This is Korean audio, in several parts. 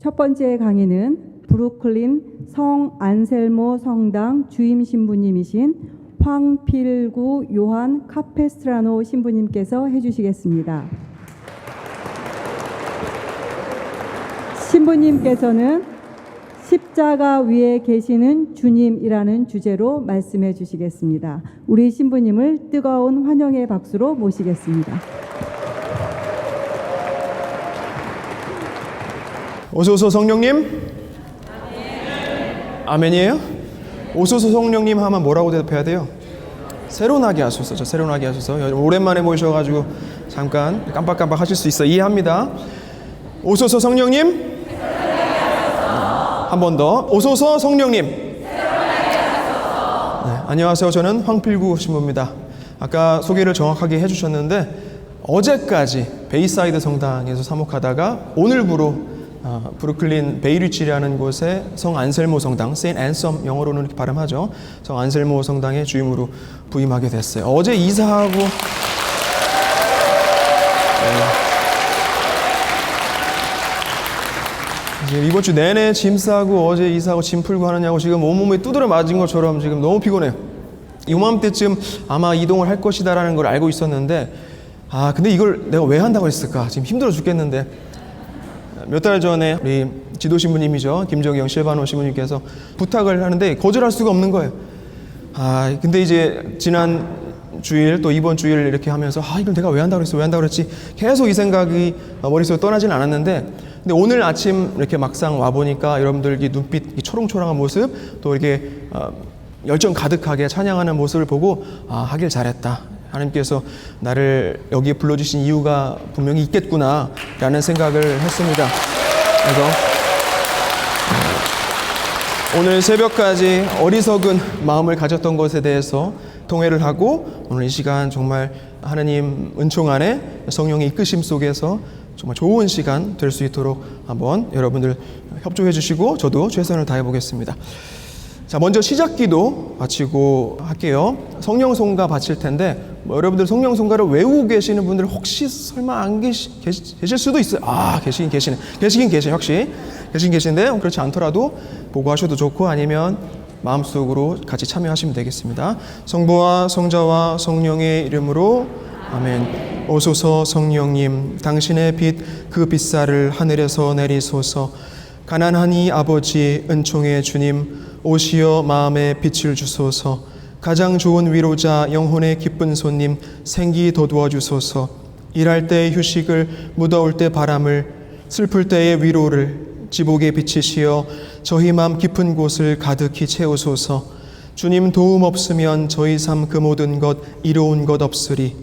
첫 번째 강의는 브루클린 성 안셀모 성당 주임 신부님이신 황필구 요한 카페스트라노 신부님께서 해주시겠습니다. 신부님께서는 십자가 위에 계시는 주님이라는 주제로 말씀해 주시겠습니다. 우리 신부님을 뜨거운 환영의 박수로 모시겠습니다. 오소서 성령님? 아멘이에요? 오소서 성령님 하면 뭐라고 대답해야 돼요? 새로나게 하소서. 새로나게 하소서. 오랜만에 모이셔가지고 잠깐 깜빡깜빡 하실 수 있어요. 이해합니다. 오소서 성령님? 한 번 더. 오소서 성령님? 네, 안녕하세요. 저는 황필구 신부입니다. 아까 소개를 정확하게 해주셨는데 어제까지 베이사이드 성당에서 사목하다가 오늘부로 브루클린 베이리치라는 곳에 성 안셀모 성당, 세인트 앤섬 영어로는 이렇게 발음하죠. 성 안셀모 성당의 주임으로 부임하게 됐어요. 어제 이사하고 이번 주 내내 짐 싸고 어제 이사하고 짐 풀고 하느냐고 지금 온몸에 두드려 맞은 것처럼 지금 너무 피곤해요. 이맘때쯤 아마 이동을 할 것이다라는 걸 알고 있었는데 근데 이걸 내가 왜 한다고 했을까? 지금 힘들어 죽겠는데 몇 달 전에 우리 지도 신부님이죠. 김정영 실바노 신부님께서 부탁을 하는데 거절할 수가 없는 거예요. 근데 이제 지난 주일 또 이번 주일 이렇게 하면서 이걸 내가 왜 한다고 그랬어? 왜 한다고 그랬지? 계속 이 생각이 머릿속에 떠나진 않았는데 근데 오늘 아침 이렇게 막상 와보니까 여러분들 이 눈빛 이 초롱초롱한 모습 또 이렇게 열정 가득하게 찬양하는 모습을 보고 하길 잘했다. 하나님께서 나를 여기에 불러주신 이유가 분명히 있겠구나 라는 생각을 했습니다. 그래서 오늘 새벽까지 어리석은 마음을 가졌던 것에 대해서 통회를 하고 오늘 이 시간 정말 하나님 은총 안에 성령의 이끄심 속에서 정말 좋은 시간 될 수 있도록 한번 여러분들 협조해 주시고 저도 최선을 다해 보겠습니다. 자, 먼저 시작기도 마치고 할게요. 성령송가 바칠 텐데 여러분들 성령송가를 외우고 계시는 분들 혹시 설마 안 계실 수도 있어요. 계시긴 역시 계시긴 계신데 그렇지 않더라도 보고 하셔도 좋고 아니면 마음속으로 같이 참여하시면 되겠습니다. 성부와 성자와 성령의 이름으로 아멘. 오소서 성령님, 당신의 빛 그 빛살을 하늘에서 내리소서. 가난하니 아버지 은총의 주님 오시어 마음에 빛을 주소서. 가장 좋은 위로자 영혼의 기쁜 손님 생기 돋워 주소서. 일할 때 휴식을 무더울 때 바람을 슬플 때의 위로를 지복에 비치시어 저희 맘 깊은 곳을 가득히 채우소서. 주님 도움 없으면 저희 삶 그 모든 것 이로운 것 없으리.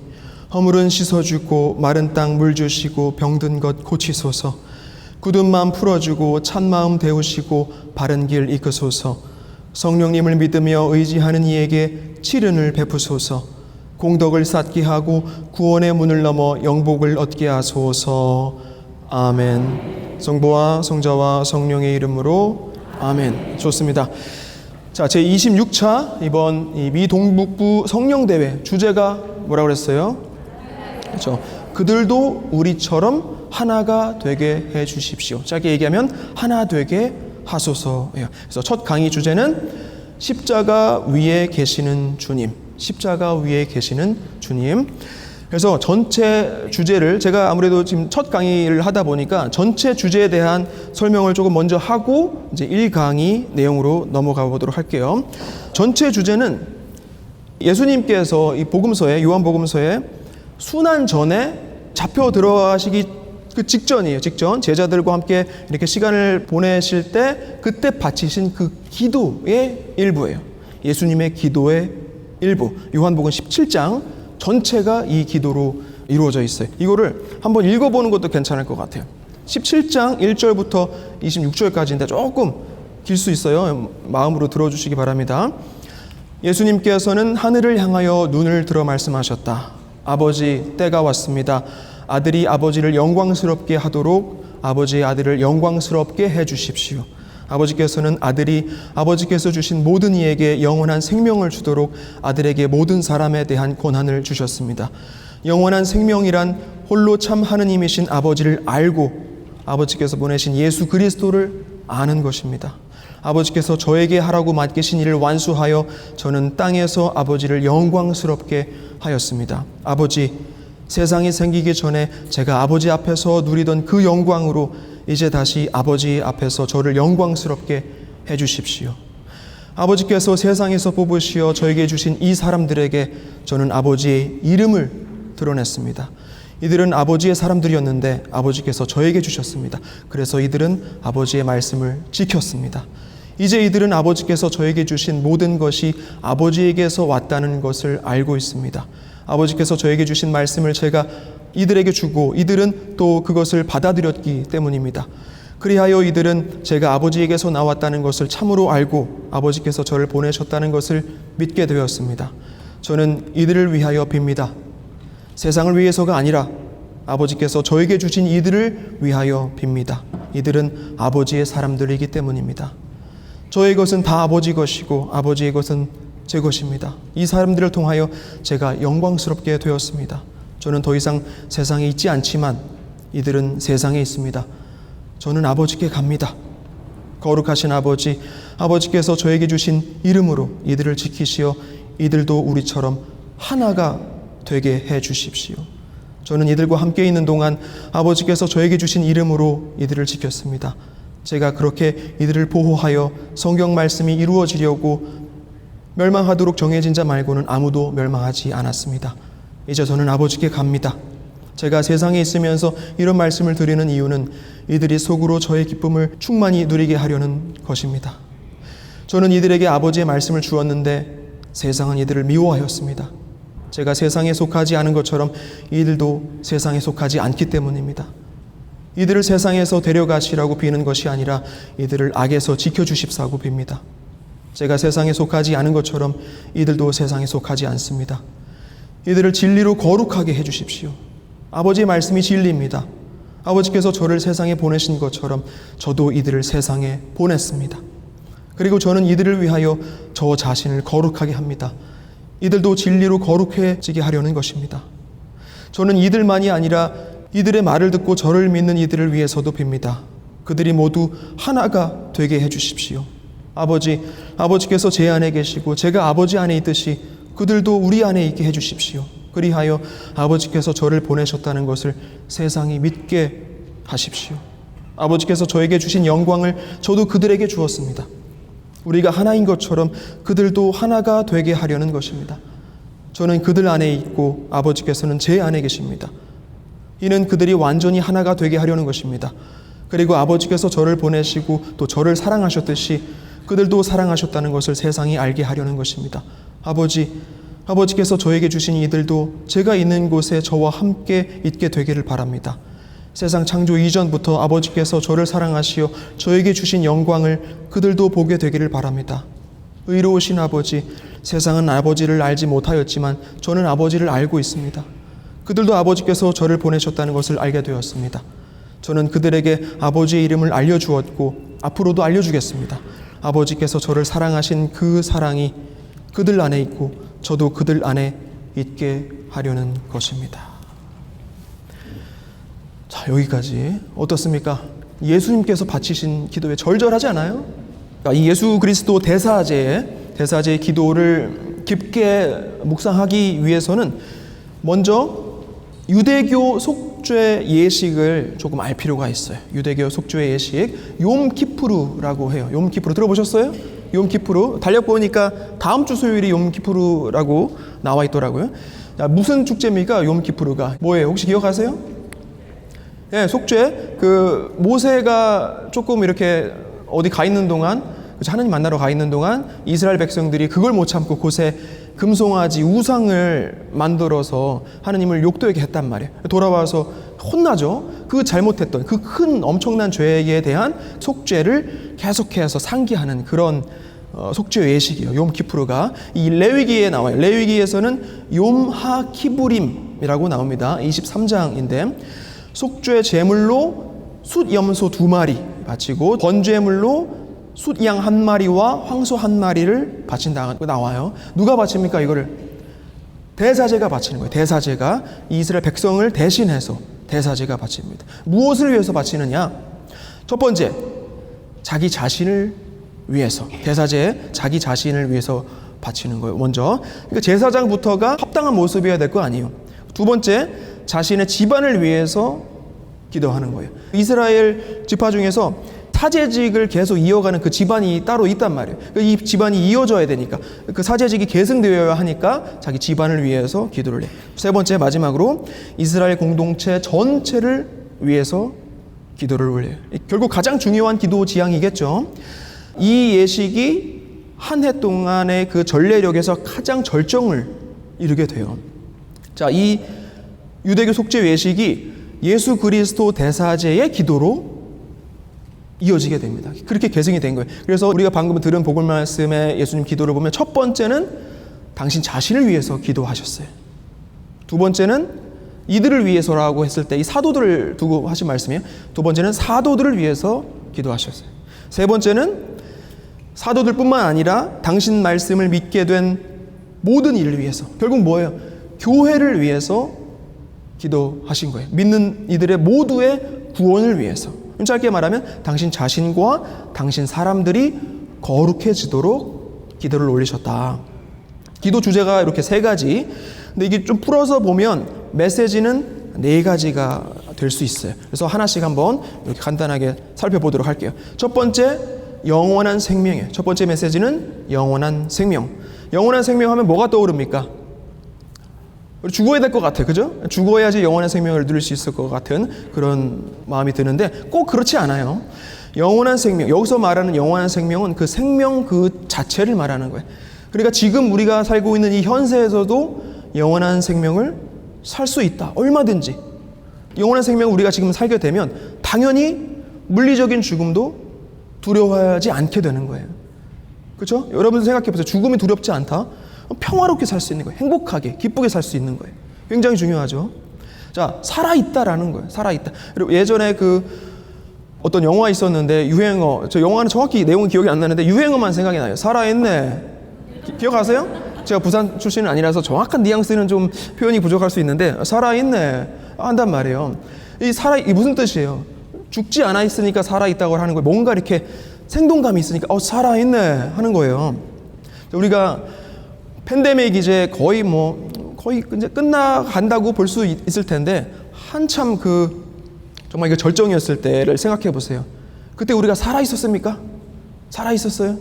허물은 씻어주고 마른 땅 물 주시고 병든 것 고치소서. 굳은 마음 풀어주고 찬 마음 데우시고 바른 길 이끄소서. 성령님을 믿으며 의지하는 이에게 치른을 베푸소서. 공덕을 쌓게 하고 구원의 문을 넘어 영복을 얻게 하소서. 아멘. 성부와 성자와 성령의 이름으로 아멘. 좋습니다. 자, 제26차 이번 이 미동북부 성령대회 주제가 뭐라고 그랬어요? 그렇죠. 그들도 우리처럼 하나가 되게 해 주십시오. 짧게 얘기하면 하나 되게 하소서예요. 그래서 첫 강의 주제는 십자가 위에 계시는 주님. 십자가 위에 계시는 주님. 그래서 전체 주제를 제가 아무래도 지금 첫 강의를 하다 보니까 전체 주제에 대한 설명을 조금 먼저 하고 이제 1강의 내용으로 넘어가 보도록 할게요. 전체 주제는 예수님께서 이 복음서에 요한복음서에 순환 전에 잡혀 들어가시기 그 직전이에요. 직전 제자들과 함께 이렇게 시간을 보내실 때 그때 바치신 그 기도의 일부예요. 예수님의 기도의 일부. 요한복음 17장 전체가 이 기도로 이루어져 있어요. 이거를 한번 읽어보는 것도 괜찮을 것 같아요. 17장 1절부터 26절까지인데 조금 길 수 있어요. 마음으로 들어주시기 바랍니다. 예수님께서는 하늘을 향하여 눈을 들어 말씀하셨다. 아버지, 때가 왔습니다. 아들이 아버지를 영광스럽게 하도록 아버지의 아들을 영광스럽게 해주십시오. 아버지께서는 아들이 아버지께서 주신 모든 이에게 영원한 생명을 주도록 아들에게 모든 사람에 대한 권한을 주셨습니다. 영원한 생명이란 홀로 참 하느님이신 아버지를 알고 아버지께서 보내신 예수 그리스도를 아는 것입니다. 아버지께서 저에게 하라고 맡기신 일을 완수하여 저는 땅에서 아버지를 영광스럽게 하였습니다. 아버지, 세상이 생기기 전에 제가 아버지 앞에서 누리던 그 영광으로 이제 다시 아버지 앞에서 저를 영광스럽게 해주십시오. 아버지께서 세상에서 뽑으시어 저에게 주신 이 사람들에게 저는 아버지의 이름을 드러냈습니다. 이들은 아버지의 사람들이었는데 아버지께서 저에게 주셨습니다. 그래서 이들은 아버지의 말씀을 지켰습니다. 이제 이들은 아버지께서 저에게 주신 모든 것이 아버지에게서 왔다는 것을 알고 있습니다. 아버지께서 저에게 주신 말씀을 제가 이들에게 주고 이들은 또 그것을 받아들였기 때문입니다. 그리하여 이들은 제가 아버지에게서 나왔다는 것을 참으로 알고 아버지께서 저를 보내셨다는 것을 믿게 되었습니다. 저는 이들을 위하여 빕니다. 세상을 위해서가 아니라 아버지께서 저에게 주신 이들을 위하여 빕니다. 이들은 아버지의 사람들이기 때문입니다. 저의 것은 다 아버지 것이고 아버지의 것은 제 것입니다. 이 사람들을 통하여 제가 영광스럽게 되었습니다. 저는 더 이상 세상에 있지 않지만 이들은 세상에 있습니다. 저는 아버지께 갑니다. 거룩하신 아버지, 아버지께서 저에게 주신 이름으로 이들을 지키시어 이들도 우리처럼 하나가 되게 해 주십시오. 저는 이들과 함께 있는 동안 아버지께서 저에게 주신 이름으로 이들을 지켰습니다. 제가 그렇게 이들을 보호하여 성경 말씀이 이루어지려고 멸망하도록 정해진 자 말고는 아무도 멸망하지 않았습니다. 이제 저는 아버지께 갑니다. 제가 세상에 있으면서 이런 말씀을 드리는 이유는 이들이 속으로 저의 기쁨을 충만히 누리게 하려는 것입니다. 저는 이들에게 아버지의 말씀을 주었는데 세상은 이들을 미워하였습니다. 제가 세상에 속하지 않은 것처럼 이들도 세상에 속하지 않기 때문입니다. 이들을 세상에서 데려가시라고 비는 것이 아니라 이들을 악에서 지켜주십사고 빕니다. 제가 세상에 속하지 않은 것처럼 이들도 세상에 속하지 않습니다. 이들을 진리로 거룩하게 해주십시오. 아버지의 말씀이 진리입니다. 아버지께서 저를 세상에 보내신 것처럼 저도 이들을 세상에 보냈습니다. 그리고 저는 이들을 위하여 저 자신을 거룩하게 합니다. 이들도 진리로 거룩해지게 하려는 것입니다. 저는 이들만이 아니라 이들의 말을 듣고 저를 믿는 이들을 위해서도 빕니다. 그들이 모두 하나가 되게 해주십시오. 아버지께서 제 안에 계시고 제가 아버지 안에 있듯이 그들도 우리 안에 있게 해주십시오. 그리하여 아버지께서 저를 보내셨다는 것을 세상이 믿게 하십시오. 아버지께서 저에게 주신 영광을 저도 그들에게 주었습니다. 우리가 하나인 것처럼 그들도 하나가 되게 하려는 것입니다. 저는 그들 안에 있고 아버지께서는 제 안에 계십니다. 이는 그들이 완전히 하나가 되게 하려는 것입니다. 그리고 아버지께서 저를 보내시고 또 저를 사랑하셨듯이 그들도 사랑하셨다는 것을 세상이 알게 하려는 것입니다. 아버지께서 저에게 주신 이들도 제가 있는 곳에 저와 함께 있게 되기를 바랍니다. 세상 창조 이전부터 아버지께서 저를 사랑하시어 저에게 주신 영광을 그들도 보게 되기를 바랍니다. 의로우신 아버지, 세상은 아버지를 알지 못하였지만 저는 아버지를 알고 있습니다. 그들도 아버지께서 저를 보내셨다는 것을 알게 되었습니다. 저는 그들에게 아버지의 이름을 알려주었고 앞으로도 알려주겠습니다. 아버지께서 저를 사랑하신 그 사랑이 그들 안에 있고 저도 그들 안에 있게 하려는 것입니다. 자, 여기까지 어떻습니까? 예수님께서 바치신 기도에 절절하지 않아요? 이 예수 그리스도 대사제의 기도를 깊게 묵상하기 위해서는 먼저 유대교 속죄 예식을 조금 알 필요가 있어요. 유대교 속죄 예식, 욤키푸르라고 해요. 욤키푸르 들어보셨어요? 욤키푸르 달력 보니까 다음 주 수요일이 욤키푸르라고 나와 있더라고요. 자, 무슨 축제입니까? 욤키푸르가 뭐예요? 혹시 기억하세요? 네, 속죄. 그 모세가 조금 이렇게 어디 가 있는 동안, 하나님 만나러 가 있는 동안 이스라엘 백성들이 그걸 못 참고 곳에 금송아지 우상을 만들어서 하나님을 욕되게 했단 말이에요. 돌아와서 혼나죠. 그 잘못했던 그 큰 엄청난 죄에 대한 속죄를 계속해서 상기하는 그런 속죄 예식이에요. 욤키푸르가 이 레위기에 나와요. 레위기에서는 욤하키부림이라고 나옵니다. 23장인데 속죄 제물로 숫염소 2마리 바치고 번제물로 숫양 1마리와 황소 1마리를 바친다고 나와요. 누가 바칩니까? 이거를 대사제가 바치는 거예요. 대사제가 이스라엘 백성을 대신해서 대사제가 바칩니다. 무엇을 위해서 바치느냐? 첫 번째, 자기 자신을 위해서. 대사제에 자기 자신을 위해서 바치는 거예요. 먼저. 그러니까 제사장부터가 합당한 모습이어야 될 거 아니에요. 두 번째, 자신의 집안을 위해서 기도하는 거예요. 이스라엘 지파 중에서 사제직을 계속 이어가는 그 집안이 따로 있단 말이에요. 이 집안이 이어져야 되니까 그 사제직이 계승되어야 하니까 자기 집안을 위해서 기도를 해요. 세 번째, 마지막으로 이스라엘 공동체 전체를 위해서 기도를 올려요. 결국 가장 중요한 기도 지향이겠죠. 이 예식이 한 해 동안의 그 전례력에서 가장 절정을 이루게 돼요. 자, 이 유대교 속죄 예식이 예수 그리스도 대사제의 기도로 이어지게 됩니다. 그렇게 계승이 된 거예요. 그래서 우리가 방금 들은 복음 말씀의 예수님 기도를 보면 첫 번째는 당신 자신을 위해서 기도하셨어요. 두 번째는 이들을 위해서라고 했을 때 이 사도들을 두고 하신 말씀이에요. 두 번째는 사도들을 위해서 기도하셨어요. 세 번째는 사도들뿐만 아니라 당신 말씀을 믿게 된 모든 이를 위해서, 결국 뭐예요? 교회를 위해서 기도하신 거예요. 믿는 이들의 모두의 구원을 위해서. 짧게 말하면 당신 자신과 당신 사람들이 거룩해지도록 기도를 올리셨다. 기도 주제가 이렇게 세 가지. 근데 이게 좀 풀어서 보면 메시지는 네 가지가 될 수 있어요. 그래서 하나씩 한번 이렇게 간단하게 살펴보도록 할게요. 첫 번째, 영원한 생명이에요. 첫 번째 메시지는 영원한 생명. 영원한 생명 하면 뭐가 떠오릅니까? 죽어야 될 것 같아요. 그죠? 죽어야지 영원한 생명을 누릴 수 있을 것 같은 그런 마음이 드는데 꼭 그렇지 않아요. 영원한 생명, 여기서 말하는 영원한 생명은 그 생명 그 자체를 말하는 거예요. 그러니까 지금 우리가 살고 있는 이 현세에서도 영원한 생명을 살 수 있다. 얼마든지. 영원한 생명을 우리가 지금 살게 되면 당연히 물리적인 죽음도 두려워하지 않게 되는 거예요. 그렇죠? 여러분 생각해 보세요. 죽음이 두렵지 않다? 평화롭게 살 수 있는 거예요. 행복하게, 기쁘게 살 수 있는 거예요. 굉장히 중요하죠. 자, 살아있다라는 거예요. 살아있다. 그리고 예전에 어떤 영화 있었는데 유행어, 저 영화는 정확히 내용은 기억이 안 나는데 유행어만 생각이 나요. 살아있네. 기억하세요? 제가 부산 출신은 아니라서 정확한 뉘앙스는 좀 표현이 부족할 수 있는데 살아있네 한단 말이에요. 이 무슨 뜻이에요? 죽지 않아 있으니까 살아있다고 하는 거예요. 뭔가 이렇게 생동감이 있으니까 살아있네 하는 거예요. 우리가 팬데믹 이제 거의 이제 끝나간다고 볼 수 있을 텐데 한참 정말 이게 절정이었을 때를 생각해 보세요. 그때 우리가 살아 있었습니까? 살아 있었어요?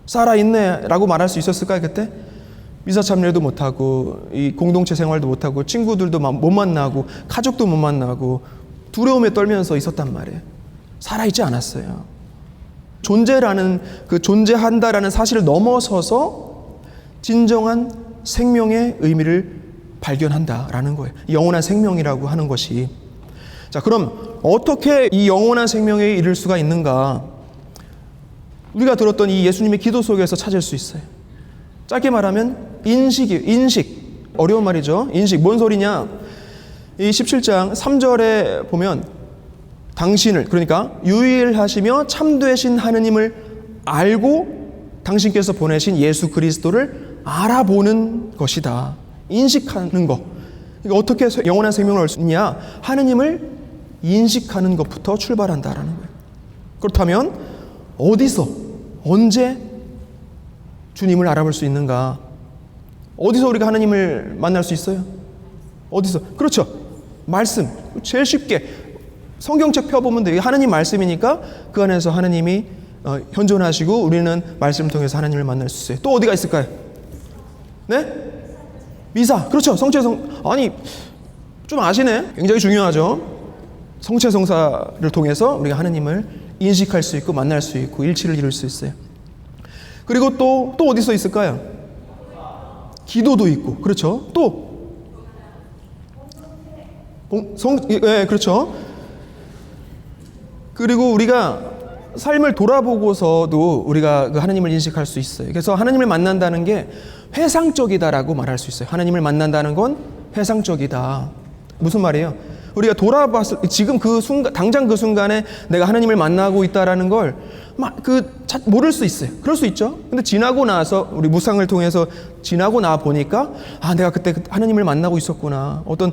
살아 있네라고 말할 수 있었을까요? 그때 미사 참여도 못 하고 이 공동체 생활도 못 하고 친구들도 못 만나고 가족도 못 만나고 두려움에 떨면서 있었단 말이에요. 살아 있지 않았어요. 존재한다라는 사실을 넘어서서 진정한 생명의 의미를 발견한다라는 거예요. 영원한 생명이라고 하는 것이. 자, 그럼 어떻게 이 영원한 생명에 이를 수가 있는가? 우리가 들었던 이 예수님의 기도 속에서 찾을 수 있어요. 짧게 말하면 인식. 어려운 말이죠. 인식. 뭔 소리냐? 이 17장 3절에 보면 당신을, 그러니까 유일하시며 참되신 하느님을 알고 당신께서 보내신 예수 그리스도를 알아보는 것이다. 인식하는 것. 그러니까 어떻게 영원한 생명을 얻을 수 있냐? 하느님을 인식하는 것부터 출발한다라는 거예요. 그렇다면 어디서, 언제 주님을 알아볼 수 있는가? 어디서 우리가 하느님을 만날 수 있어요? 어디서? 그렇죠. 말씀. 제일 쉽게 성경책 펴보면 돼요. 하느님 말씀이니까 그 안에서 하느님이 현존하시고 우리는 말씀을 통해서 하나님을 만날 수 있어요. 또 어디가 있을까요? 네? 미사. 그렇죠. 성체성. 아니, 좀 아시네. 굉장히 중요하죠. 성체성사를 통해서 우리가 하나님을 인식할 수 있고 만날 수 있고 일치를 이룰 수 있어요. 그리고 또 어디서 있을까요? 기도도 있고. 그렇죠. 또 그렇죠. 그리고 우리가 삶을 돌아보고서도 우리가 그 하나님을 인식할 수 있어요. 그래서 하나님을 만난다는 게 회상적이다라고 말할 수 있어요. 하나님을 만난다는 건 회상적이다. 무슨 말이에요? 우리가 돌아봤을 때 지금 그 순간, 당장 그 순간에 내가 하나님을 만나고 있다라는 걸 모를 수 있어요. 그럴 수 있죠. 근데 지나고 나서 우리 묵상을 통해서 지나고 나 보니까 내가 그때 하나님을 만나고 있었구나. 어떤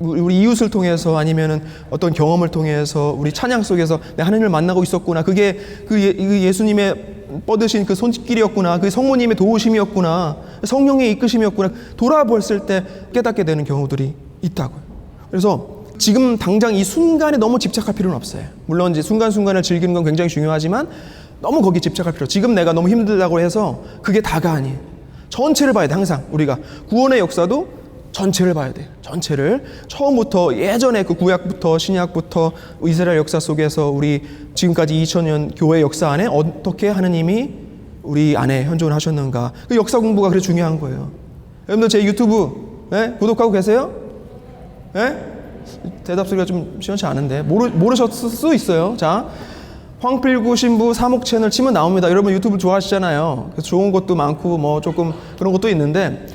우리 이웃을 통해서 아니면은 어떤 경험을 통해서 우리 찬양 속에서 내 하나님을 만나고 있었구나. 그게 그 예수님의 뻗으신 그 손길이었구나. 그 성모님의 도우심이었구나. 성령의 이끄심이었구나. 돌아봤을 때 깨닫게 되는 경우들이 있다고요. 그래서 지금 당장 이 순간에 너무 집착할 필요는 없어요. 물론 이제 순간순간을 즐기는 건 굉장히 중요하지만 너무 거기에 집착할 필요. 지금 내가 너무 힘들다고 해서 그게 다가 아니에요. 전체를 봐야 돼. 항상 우리가 구원의 역사도 전체를 봐야 돼요. 전체를 처음부터 예전에 그 구약부터 신약부터 이스라엘 역사 속에서 우리 지금까지 2000년 교회 역사 안에 어떻게 하느님이 우리 안에 현존을 하셨는가. 그 역사 공부가 그래 중요한 거예요. 여러분들 제 유튜브 구독하고 계세요? 대답 소리가 좀 시원치 않은데 모르셨을 수 있어요. 자, 황필구 신부 사목 채널 치면 나옵니다. 여러분 유튜브 좋아하시잖아요. 그래서 좋은 것도 많고 뭐 조금 그런 것도 있는데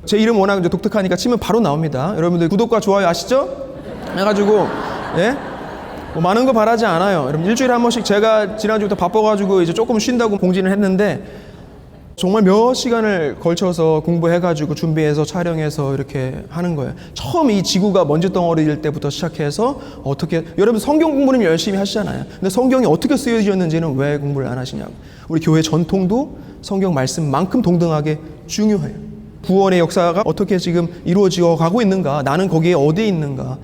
제 이름 워낙 이제 독특하니까 치면 바로 나옵니다. 여러분들 구독과 좋아요 아시죠? 해가지고 뭐 많은 거 바라지 않아요. 여러분 일주일에 한 번씩 제가 지난주부터 바빠가지고 이제 조금 쉰다고 공지는 했는데 정말 몇 시간을 걸쳐서 공부해가지고 준비해서 촬영해서 이렇게 하는 거예요. 처음 이 지구가 먼지 덩어리일 때부터 시작해서 어떻게 여러분 성경 공부는 열심히 하시잖아요. 근데 성경이 어떻게 쓰여졌는지는 왜 공부를 안 하시냐고. 우리 교회 전통도 성경 말씀만큼 동등하게 중요해요. 구원의 역사가 어떻게 지금 이루어지어 가고 있는가, 나는 거기에 어디에 있는가,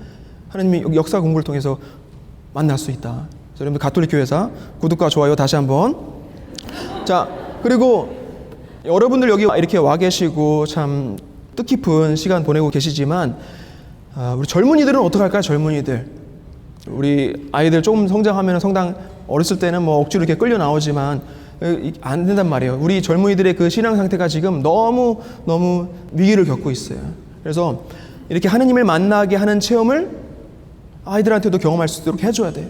하나님이 역사 공부를 통해서 만날 수 있다. 그래서 여러분들 가톨릭 교회사 구독과 좋아요 다시 한번. 자, 그리고 여러분들 여기 이렇게 와 계시고 참 뜻깊은 시간 보내고 계시지만 우리 젊은이들은 어떡할까요? 젊은이들 우리 아이들 조금 성장하면 성당 어렸을 때는 뭐 억지로 이렇게 끌려 나오지만 안 된단 말이에요. 우리 젊은이들의 그 신앙 상태가 지금 너무 위기를 겪고 있어요. 그래서 이렇게 하느님을 만나게 하는 체험을 아이들한테도 경험할 수 있도록 해줘야 돼요.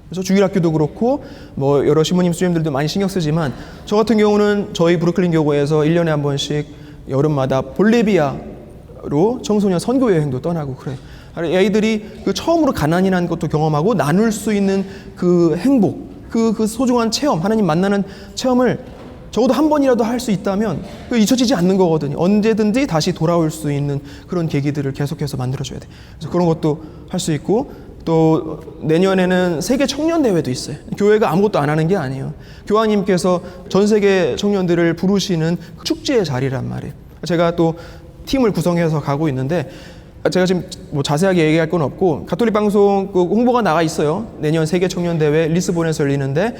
그래서 주일학교도 그렇고 뭐 여러 신부님 수님들도 많이 신경 쓰지만 저 같은 경우는 저희 브루클린 교회에서 1년에 한 번씩 여름마다 볼리비아로 청소년 선교 여행도 떠나고 그래요. 아이들이 그 처음으로 가난이라는 것도 경험하고 나눌 수 있는 그 행복, 그 소중한 체험, 하나님 만나는 체험을 적어도 한 번이라도 할 수 있다면 잊혀지지 않는 거거든요. 언제든지 다시 돌아올 수 있는 그런 계기들을 계속해서 만들어줘야 돼. 그래서 그런 것도 할 수 있고 또 내년에는 세계 청년 대회도 있어요. 교회가 아무것도 안 하는 게 아니에요. 교황님께서 전 세계 청년들을 부르시는 축제의 자리란 말이에요. 제가 또 팀을 구성해서 가고 있는데 제가 지금 뭐 자세하게 얘기할 건 없고 가톨릭 방송 그 홍보가 나가 있어요. 내년 세계 청년 대회 리스본에서 열리는데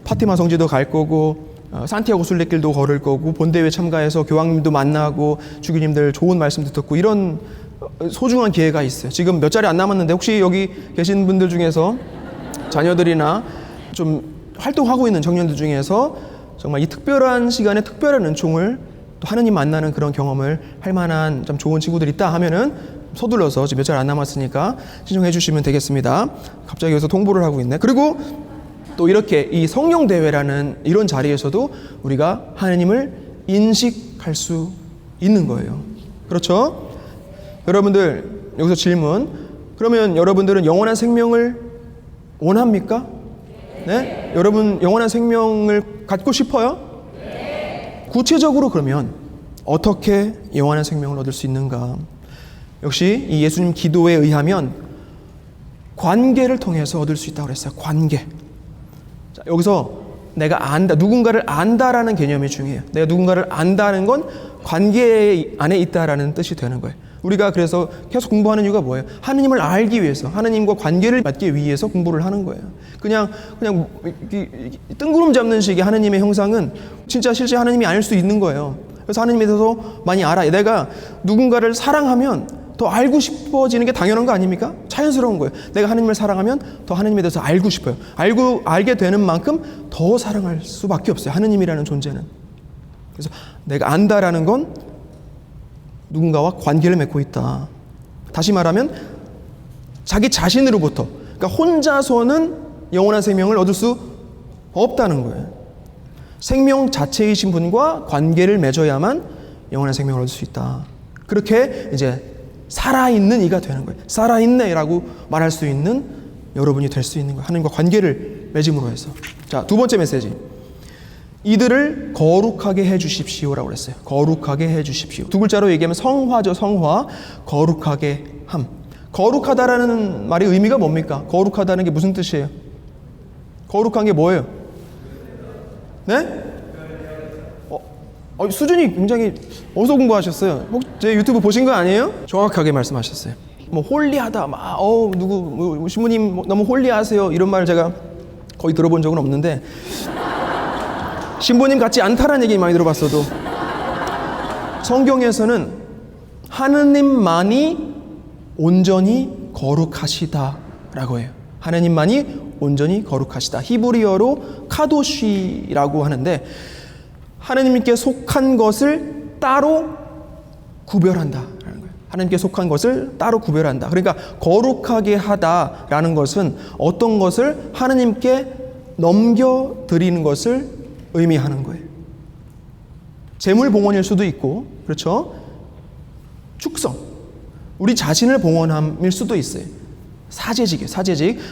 파티마 성지도 갈 거고 산티아고 순례길도 걸을 거고 본대회 참가해서 교황님도 만나고 주교님들 좋은 말씀도 듣고 이런 소중한 기회가 있어요. 지금 몇 자리 안 남았는데 혹시 여기 계신 분들 중에서 자녀들이나 좀 활동하고 있는 청년들 중에서 정말 이 특별한 시간에 특별한 은총을 또 하느님 만나는 그런 경험을 할 만한 좀 좋은 친구들 있다 하면은 서둘러서 지금 몇 자리 안 남았으니까 신청해 주시면 되겠습니다. 갑자기 여기서 통보를 하고 있네. 그리고 또 이렇게 이 성령 대회라는 이런 자리에서도 우리가 하느님을 인식할 수 있는 거예요. 그렇죠? 여러분들 여기서 질문. 그러면 여러분들은 영원한 생명을 원합니까? 네? 여러분 영원한 생명을 갖고 싶어요? 네. 구체적으로 그러면 어떻게 영원한 생명을 얻을 수 있는가? 역시 이 예수님 기도에 의하면 관계를 통해서 얻을 수 있다고 그랬어요. 관계. 자, 여기서 내가 안다, 누군가를 안다라는 개념이 중요해요. 내가 누군가를 안다는 건 관계 안에 있다라는 뜻이 되는 거예요. 우리가 그래서 계속 공부하는 이유가 뭐예요? 하느님을 알기 위해서, 하느님과 관계를 맺기 위해서 공부를 하는 거예요. 그냥 뜬구름 잡는 식의 하느님의 형상은 진짜 실제 하느님이 아닐 수 있는 거예요. 그래서 하느님에 대해서 많이 알아요. 내가 누군가를 사랑하면 더 알고 싶어지는 게 당연한 거 아닙니까? 자연스러운 거예요. 내가 하느님을 사랑하면 더 하느님에 대해서 알고 싶어요. 알게 되는 만큼 더 사랑할 수밖에 없어요. 하느님이라는 존재는. 그래서 내가 안다라는 건 누군가와 관계를 맺고 있다. 다시 말하면 자기 자신으로부터, 그러니까 혼자서는 영원한 생명을 얻을 수 없다는 거예요. 생명 자체이신 분과 관계를 맺어야만 영원한 생명을 얻을 수 있다. 그렇게 이제 살아있는 이가 되는 거예요. 살아있네라고 말할 수 있는 여러분이 될 수 있는 거예요. 하나님과 관계를 맺음으로 해서. 자, 두 번째 메시지. 이들을 거룩하게 해 주십시오라고 그랬어요. 거룩하게 해 주십시오. 두 글자로 얘기하면 성화죠. 성화. 거룩하게 함. 거룩하다라는 말의 의미가 뭡니까? 거룩하다는 게 무슨 뜻이에요? 거룩한 게 뭐예요? 네? 수준이 굉장히 어디서 공부하셨어요? 혹 제 유튜브 보신 거 아니에요? 정확하게 말씀하셨어요. 뭐 홀리하다, 막 누구 신부님 너무 홀리하세요 이런 말 제가 거의 들어본 적은 없는데 신부님 같지 않다라는 얘기 많이 들어봤어도 성경에서는 하느님만이 온전히 거룩하시다라고 해요. 하느님만이 온전히 거룩하시다. 히브리어로 카도시라고 하는데 하느님께 속한 것을 따로 구별한다라는 거예요. 하느님께 속한 것을 따로 구별한다. 그러니까 거룩하게 하다라는 것은 어떤 것을 하느님께 넘겨드리는 것을 의미하는 거예요. 재물 봉헌일 수도 있고, 그렇죠? 축성, 우리 자신을 봉헌함일 수도 있어요. 사제직.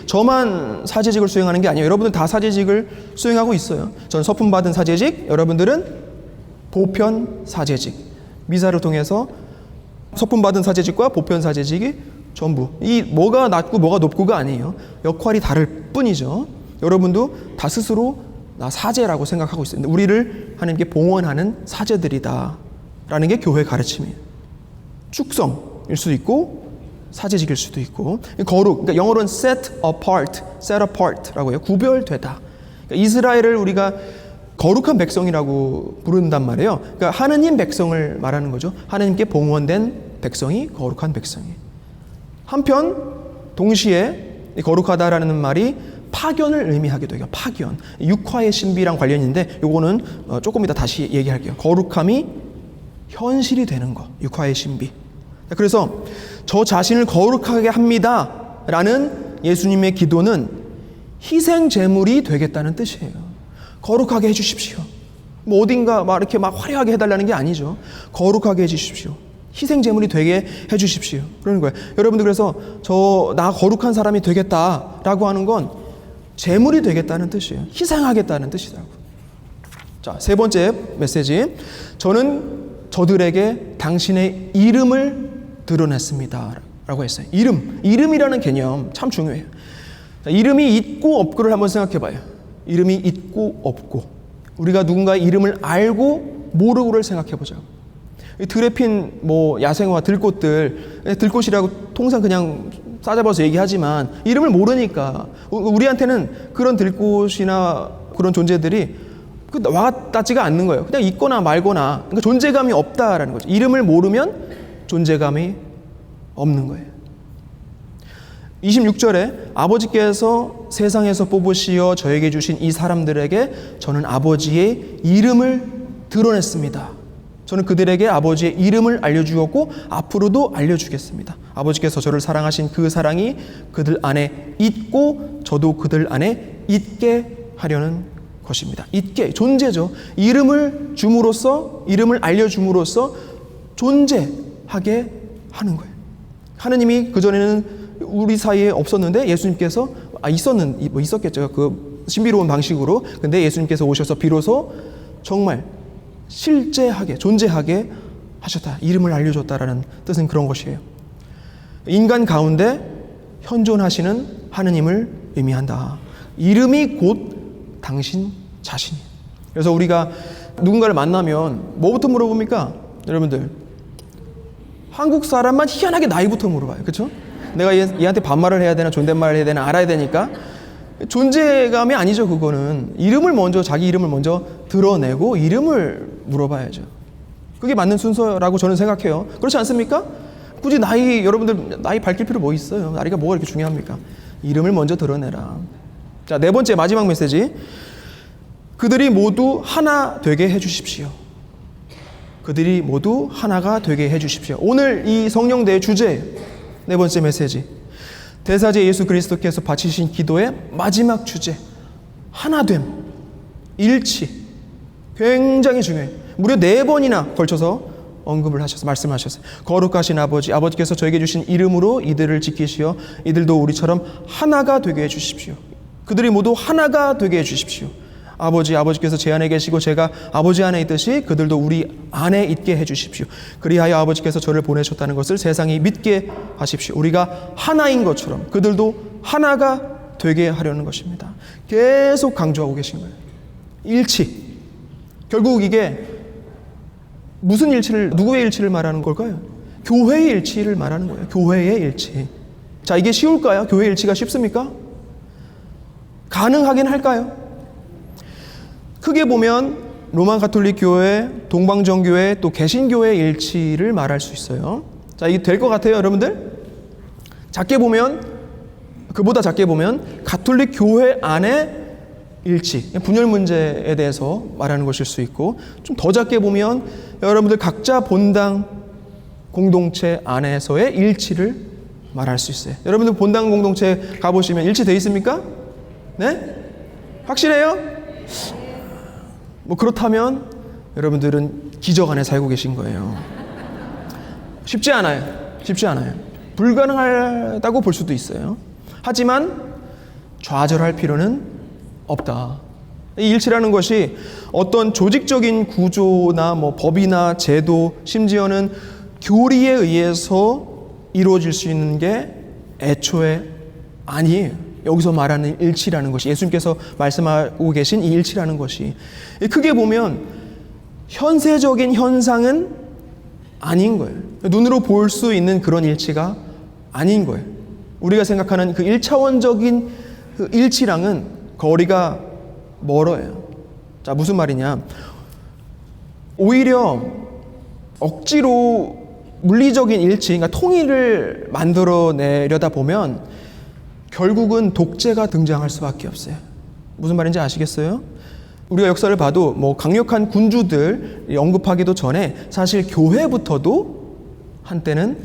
저만 사제직을 수행하는 게 아니에요. 여러분들 다 사제직을 수행하고 있어요. 전 서품 받은 사제직, 여러분들은 보편 사제직. 미사를 통해서 서품 받은 사제직과 보편 사제직이 전부. 이 뭐가 낮고 뭐가 높고가 아니에요. 역할이 다를 뿐이죠. 여러분도 다 스스로 나 사제라고 생각하고 있어요. 우리를 하나님께 봉헌하는 사제들이다라는 게 교회 가르침이에요. 축성일 수도 있고 사제직일 수도 있고 거룩, 그러니까 영어로는 set apart라고 해요. 구별되다. 그러니까 이스라엘을 우리가 거룩한 백성이라고 부른단 말이에요. 그러니까 하느님 백성을 말하는 거죠. 하느님께 봉헌된 백성이 거룩한 백성이에요. 한편 동시에 거룩하다라는 말이 파견을 의미하기도 해요. 파견. 육화의 신비랑 관련인데 요거는 조금 이따 다시 얘기할게요. 거룩함이 현실이 되는 거. 육화의 신비. 그래서 저 자신을 거룩하게 합니다 라는 예수님의 기도는 희생 제물이 되겠다는 뜻이에요. 거룩하게 해주십시오. 뭐 어딘가 막 이렇게 막 화려하게 해달라는 게 아니죠. 거룩하게 해주십시오. 희생 제물이 되게 해주십시오. 그러는 거예요. 여러분들 그래서 나 거룩한 사람이 되겠다라고 하는 건 제물이 되겠다는 뜻이에요. 희생하겠다는 뜻이라고. 자, 세 번째 메시지. 저는 저들에게 당신의 이름을 드러냈습니다 라고 했어요. 이름이라는 개념 참 중요해요. 자, 이름이 있고 없고를 한번 생각해 봐요. 이름이 있고 없고, 우리가 누군가의 이름을 알고 모르고를 생각해 보자고. 들에 핀 뭐 야생화 들꽃이라고 통상 그냥 싸잡아서 얘기하지만 이름을 모르니까 우리한테는 그런 들꽃이나 그런 존재들이 와닿지가 않는 거예요. 그냥 있거나 말거나, 그러니까 존재감이 없다라는 거죠. 이름을 모르면 존재감이 없는 거예요. 26절에 아버지께서 세상에서 뽑으시어 저에게 주신 이 사람들에게 저는 아버지의 이름을 드러냈습니다. 저는 그들에게 아버지의 이름을 알려주었고 앞으로도 알려주겠습니다. 아버지께서 저를 사랑하신 그 사랑이 그들 안에 있고 저도 그들 안에 있게 하려는 것입니다. 있게, 존재죠. 이름을 줌으로써, 이름을 알려줌으로써 존재하게 하는 거예요. 하느님이 그전에는 우리 사이에 없었는데 예수님께서 있었겠죠. 그 신비로운 방식으로. 근데 예수님께서 오셔서 비로소 정말 실제하게, 존재하게 하셨다. 이름을 알려줬다라는 뜻은 그런 것이에요. 인간 가운데 현존하시는 하느님을 의미한다. 이름이 곧 당신 자신이에요. 그래서 우리가 누군가를 만나면 뭐부터 물어봅니까? 여러분들, 한국 사람만 희한하게 나이부터 물어봐요. 그렇죠? 내가 얘한테 반말을 해야 되나 존댓말을 해야 되나 알아야 되니까. 존재감이 아니죠. 그거는 자기 이름을 먼저 드러내고 이름을 물어봐야죠. 그게 맞는 순서라고 저는 생각해요. 그렇지 않습니까? 굳이 여러분들 나이 밝힐 필요 뭐 있어요? 나이가 뭐가 이렇게 중요합니까? 이름을 먼저 드러내라. 자, 네 번째 마지막 메시지. 그들이 모두 하나 되게 해주십시오. 그들이 모두 하나가 되게 해주십시오. 오늘 이 성령대의 주제, 네 번째 메시지. 대사제 예수 그리스도께서 바치신 기도의 마지막 주제, 하나됨, 일치. 굉장히 중요해요. 무려 4번이나 걸쳐서 언급을 하셔서 말씀하셨어요. 거룩하신 아버지께서 저에게 주신 이름으로 이들을 지키시어 이들도 우리처럼 하나가 되게 해주십시오. 그들이 모두 하나가 되게 해주십시오. 아버지께서 제 안에 계시고 제가 아버지 안에 있듯이 그들도 우리 안에 있게 해주십시오. 그리하여 아버지께서 저를 보내셨다는 것을 세상이 믿게 하십시오. 우리가 하나인 것처럼 그들도 하나가 되게 하려는 것입니다. 계속 강조하고 계신 거예요. 일치. 결국 이게 무슨 일치를, 누구의 일치를 말하는 걸까요? 교회의 일치를 말하는 거예요. 교회의 일치. 자, 이게 쉬울까요? 교회 일치가 쉽습니까? 가능하긴 할까요? 크게 보면 로마 가톨릭 교회, 동방정교회, 또 개신교회의 일치를 말할 수 있어요. 자, 이게 될 것 같아요, 여러분들? 작게 보면, 그보다 작게 보면 가톨릭 교회 안에 일치, 분열 문제에 대해서 말하는 것일 수 있고, 좀 더 작게 보면 여러분들 각자 본당 공동체 안에서의 일치를 말할 수 있어요. 여러분들 본당 공동체 가보시면 일치되어 있습니까? 네? 확실해요? 뭐 그렇다면 여러분들은 기적 안에 살고 계신 거예요. 쉽지 않아요. 쉽지 않아요. 불가능하다고 볼 수도 있어요. 하지만 좌절할 필요는 없다. 이 일치라는 것이 어떤 조직적인 구조나 뭐 법이나 제도, 심지어는 교리에 의해서 이루어질 수 있는 게 애초에 아니에요. 여기서 말하는 일치라는 것이, 예수님께서 말씀하고 계신 이 일치라는 것이 크게 보면 현세적인 현상은 아닌 거예요. 눈으로 볼 수 있는 그런 일치가 아닌 거예요. 우리가 생각하는 그 1차원적인 그 일치랑은 거리가 멀어요. 자, 무슨 말이냐? 오히려 억지로 물리적인 일치, 그러니까 통일을 만들어내려다 보면 결국은 독재가 등장할 수밖에 없어요. 무슨 말인지 아시겠어요? 우리가 역사를 봐도 뭐 강력한 군주들 언급하기도 전에 사실 교회부터도 한때는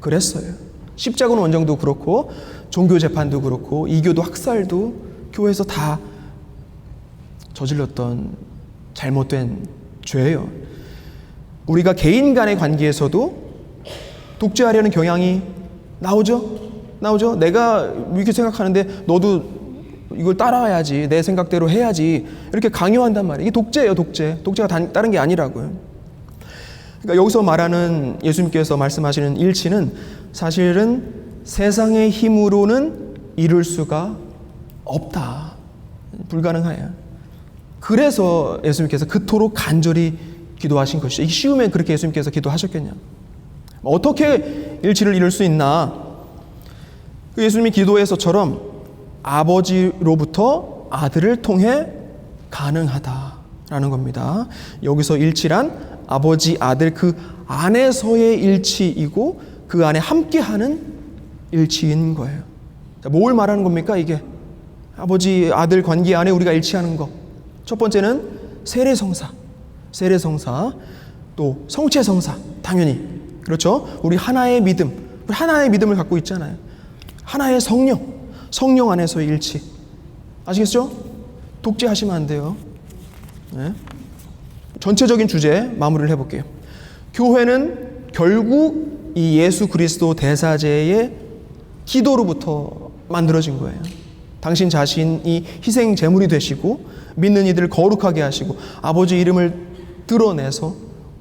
그랬어요. 십자군 원정도 그렇고 종교 재판도 그렇고 이교도 학살도 교회에서 다 저질렀던 잘못된 죄예요. 우리가 개인 간의 관계에서도 독재하려는 경향이 나오죠? 내가 이렇게 생각하는데 너도 이걸 따라야지, 내 생각대로 해야지, 이렇게 강요한단 말이에요. 이게 독재예요, 독재. 독재가 다른 게 아니라고요. 그러니까 여기서 말하는, 예수님께서 말씀하시는 일치는 사실은 세상의 힘으로는 이룰 수가 없다. 불가능해요. 그래서 예수님께서 그토록 간절히 기도하신 것이죠. 이게 쉬우면 그렇게 예수님께서 기도하셨겠냐. 어떻게 일치를 이룰 수 있나? 예수님이 기도에서처럼 아버지로부터 아들을 통해 가능하다라는 겁니다. 여기서 일치란 아버지, 아들 그 안에서의 일치이고 그 안에 함께하는 일치인 거예요. 뭘 말하는 겁니까? 이게 아버지, 아들 관계 안에 우리가 일치하는 것. 첫 번째는 세례성사, 또 성체성사, 당연히 그렇죠. 우리 하나의 믿음, 우리 하나의 믿음을 갖고 있잖아요. 하나의 성령 안에서의 일치. 아시겠죠? 독재하시면 안 돼요. 네. 전체적인 주제 마무리를 해볼게요. 교회는 결국 이 예수 그리스도 대사제의 기도로부터 만들어진 거예요. 당신 자신이 희생 제물이 되시고 믿는 이들을 거룩하게 하시고 아버지 이름을 드러내서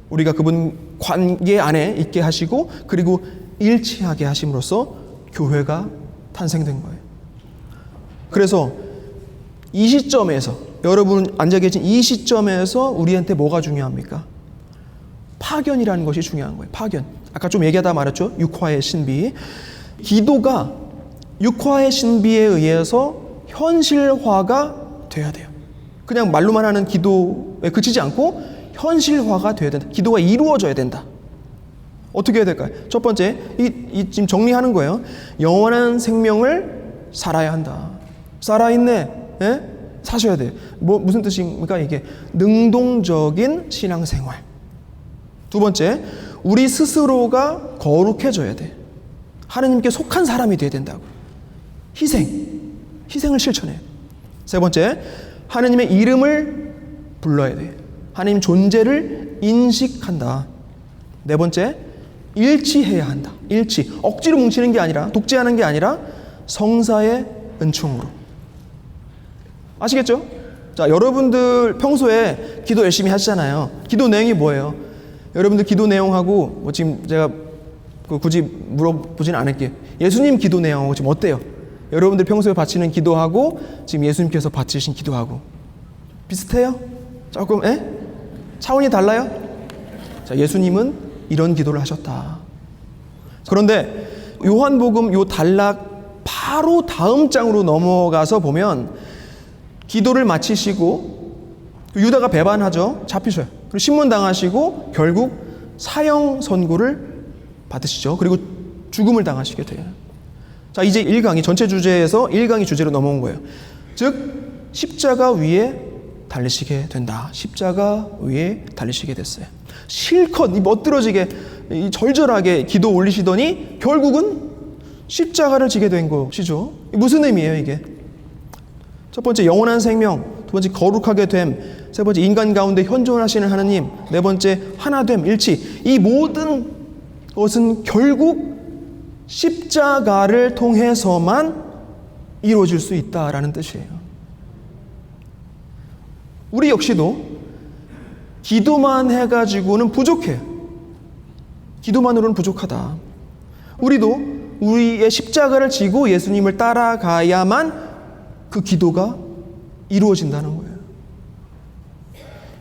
우리가 그분 관계 안에 있게 하시고 그리고 일치하게 하심으로써 교회가 탄생된 거예요. 그래서 이 시점에서, 여러분 앉아 계신 이 시점에서 우리한테 뭐가 중요합니까? 파견이라는 것이 중요한 거예요. 파견. 아까 좀 얘기하다 말했죠. 육화의 신비. 기도가 육화의 신비에 의해서 현실화가 돼야 돼요. 그냥 말로만 하는 기도에 그치지 않고 현실화가 돼야 된다. 기도가 이루어져야 된다. 어떻게 해야 될까요? 첫 번째, 지금 정리하는 거예요. 영원한 생명을 살아야 한다. 살아있네. 예? 사셔야 돼요. 무슨 뜻입니까? 이게 능동적인 신앙생활. 두 번째, 우리 스스로가 거룩해져야 돼. 하느님께 속한 사람이 돼야 된다고. 희생을 실천해요. 세 번째, 하느님의 이름을 불러야 돼. 하느님 존재를 인식한다. 네 번째, 일치해야 한다. 일치. 억지로 뭉치는 게 아니라, 독재하는 게 아니라 성사의 은총으로. 아시겠죠? 자, 자, 여러분들 평소에 기도 열심히 하시잖아요. 기도 내용이 뭐예요? 여러분들 기도 내용하고 뭐 지금 제가 굳이 물어보진 않을게요. 예수님 기도 내용하고 지금 어때요? 여러분들 평소에 바치는 기도하고 지금 예수님께서 바치신 기도하고 비슷해요? 조금 차원이 달라요? 자, 예수님은 이런 기도를 하셨다. 그런데 요한복음 요 단락 바로 다음 장으로 넘어가서 보면 기도를 마치시고 유다가 배반하죠. 잡히셔요. 그리고 신문당하시고 결국 사형 선고를 받으시죠. 그리고 죽음을 당하시게 돼요. 자, 이제 1강이 전체 주제에서 1강이 주제로 넘어온 거예요. 즉 십자가 위에 달리시게 된다. 십자가 위에 달리시게 됐어요. 실컷 멋들어지게 절절하게 기도 올리시더니 결국은 십자가를 지게 된 것이죠. 무슨 의미예요, 이게? 첫 번째 영원한 생명, 두 번째 거룩하게 됨, 세 번째 인간 가운데 현존하시는 하나님, 네 번째 하나됨, 일치. 이 모든 것은 결국 십자가를 통해서만 이루어질 수 있다라는 뜻이에요. 우리 역시도 기도만 해가지고는 부족해요. 기도만으로는 부족하다. 우리도 우리의 십자가를 지고 예수님을 따라가야만 그 기도가 이루어진다는 거예요.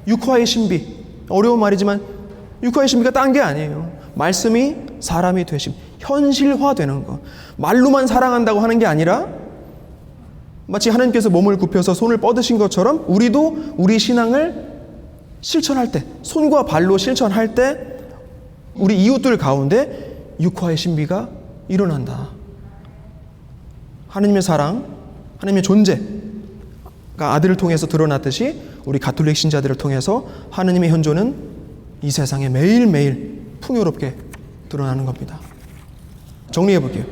육화의 신비, 어려운 말이지만 육화의 신비가 딴 게 아니에요. 말씀이 사람이 되심, 현실화되는 것. 말로만 사랑한다고 하는 게 아니라 마치 하나님께서 몸을 굽혀서 손을 뻗으신 것처럼 우리도 우리 신앙을 실천할 때, 손과 발로 실천할 때 우리 이웃들 가운데 육화의 신비가 일어난다. 하나님의 사랑, 하나님의 존재가 아들을 통해서 드러났듯이 우리 가톨릭 신자들을 통해서 하나님의 현존은 이 세상에 매일매일 풍요롭게 드러나는 겁니다. 정리해 볼게요.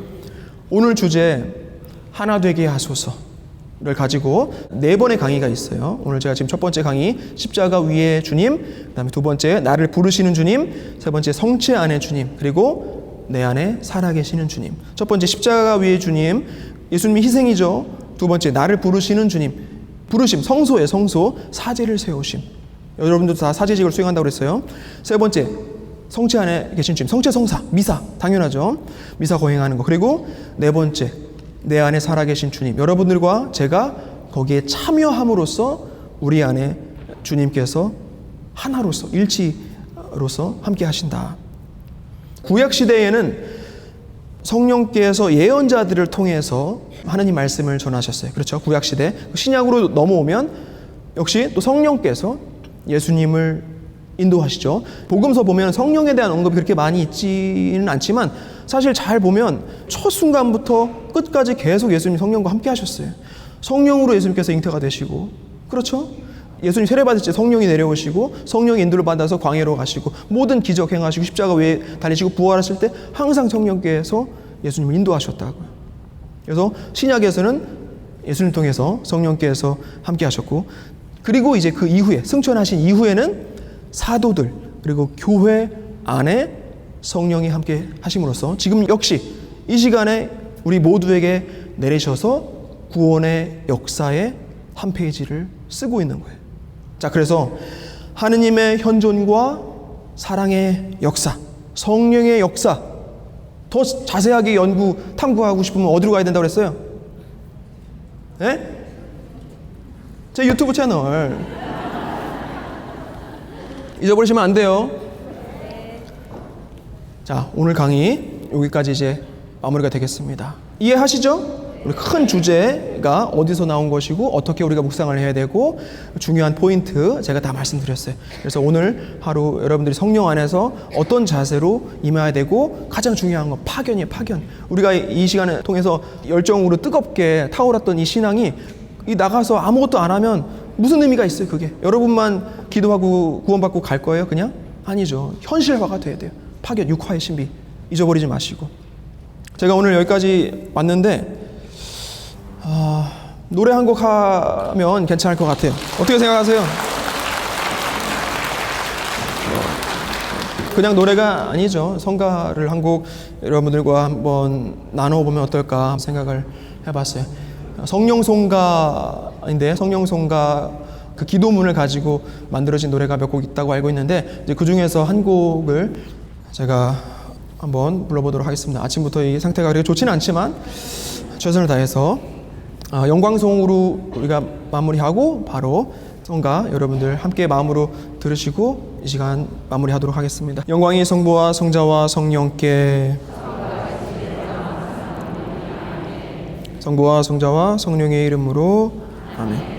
오늘 주제 하나 되게 하소서를 가지고 4번의 강의가 있어요. 오늘 제가 지금 첫 번째 강의 십자가 위의 주님, 그 다음에 두 번째 나를 부르시는 주님, 세 번째 성체 안의 주님, 그리고 내 안에 살아계시는 주님. 첫 번째 십자가 위의 주님, 예수님의 희생이죠. 두 번째 나를 부르시는 주님, 부르심, 성소의 성소, 사제를 세우심. 여러분들도 다 사제직을 수행한다고 그랬어요. 세 번째 성체 안에 계신 주님, 성체 성사, 미사, 당연하죠. 미사 거행하는 거. 그리고 네 번째 내 안에 살아계신 주님, 여러분들과 제가 거기에 참여함으로써 우리 안에 주님께서 하나로서 일치로서 함께 하신다. 구약시대에는 성령께서 예언자들을 통해서 하나님 말씀을 전하셨어요. 그렇죠? 구약시대. 신약으로 넘어오면 역시 또 성령께서 예수님을 인도하시죠. 복음서 보면 성령에 대한 언급이 그렇게 많이 있지는 않지만 사실 잘 보면 첫 순간부터 끝까지 계속 예수님 성령과 함께 하셨어요. 성령으로 예수님께서 잉태가 되시고, 그렇죠? 예수님 세례받을 때 성령이 내려오시고 성령의 인도를 받아서 광야로 가시고 모든 기적 행하시고 십자가 위에 달리시고 부활하실 때 항상 성령께서 예수님을 인도하셨다고요. 그래서 신약에서는 예수님 통해서 성령께서 함께 하셨고, 그리고 이제 그 이후에 승천하신 이후에는 사도들 그리고 교회 안에 성령이 함께 하심으로써 지금 역시 이 시간에 우리 모두에게 내리셔서 구원의 역사의 한 페이지를 쓰고 있는 거예요. 자, 그래서 하느님의 현존과 사랑의 역사, 성령의 역사 더 자세하게 탐구하고 싶으면 어디로 가야 된다고 그랬어요? 네? 제 유튜브 채널 잊어버리시면 안 돼요. 자, 오늘 강의 여기까지 이제 마무리가 되겠습니다. 이해하시죠? 우리 큰 주제가 어디서 나온 것이고 어떻게 우리가 묵상을 해야 되고 중요한 포인트 제가 다 말씀드렸어요. 그래서 오늘 하루 여러분들이 성령 안에서 어떤 자세로 임해야 되고 가장 중요한 건 파견이에요. 파견. 우리가 이 시간을 통해서 열정으로 뜨겁게 타오랐던 이 신앙이 이 나가서 아무것도 안 하면 무슨 의미가 있어요? 그게 여러분만 기도하고 구원받고 갈 거예요? 그냥? 아니죠. 현실화가 돼야 돼요. 파견, 육화의 신비 잊어버리지 마시고. 제가 오늘 여기까지 왔는데 노래 한 곡 하면 괜찮을 것 같아요. 어떻게 생각하세요? 그냥 노래가 아니죠. 성가를 한 곡 여러분들과 한번 나눠보면 어떨까 생각을 해봤어요. 성령송가인데 성령송가 그 기도문을 가지고 만들어진 노래가 몇 곡 있다고 알고 있는데 이제 그 중에서 한 곡을 제가 한번 불러보도록 하겠습니다. 아침부터 이 상태가 그렇게 좋지는 않지만 최선을 다해서 영광송으로 우리가 마무리하고 바로 성가 여러분들 함께 마음으로 들으시고 이 시간 마무리하도록 하겠습니다. 영광이 성부와 성자와 성령께 성부와 성자와 성령의 이름으로 아멘.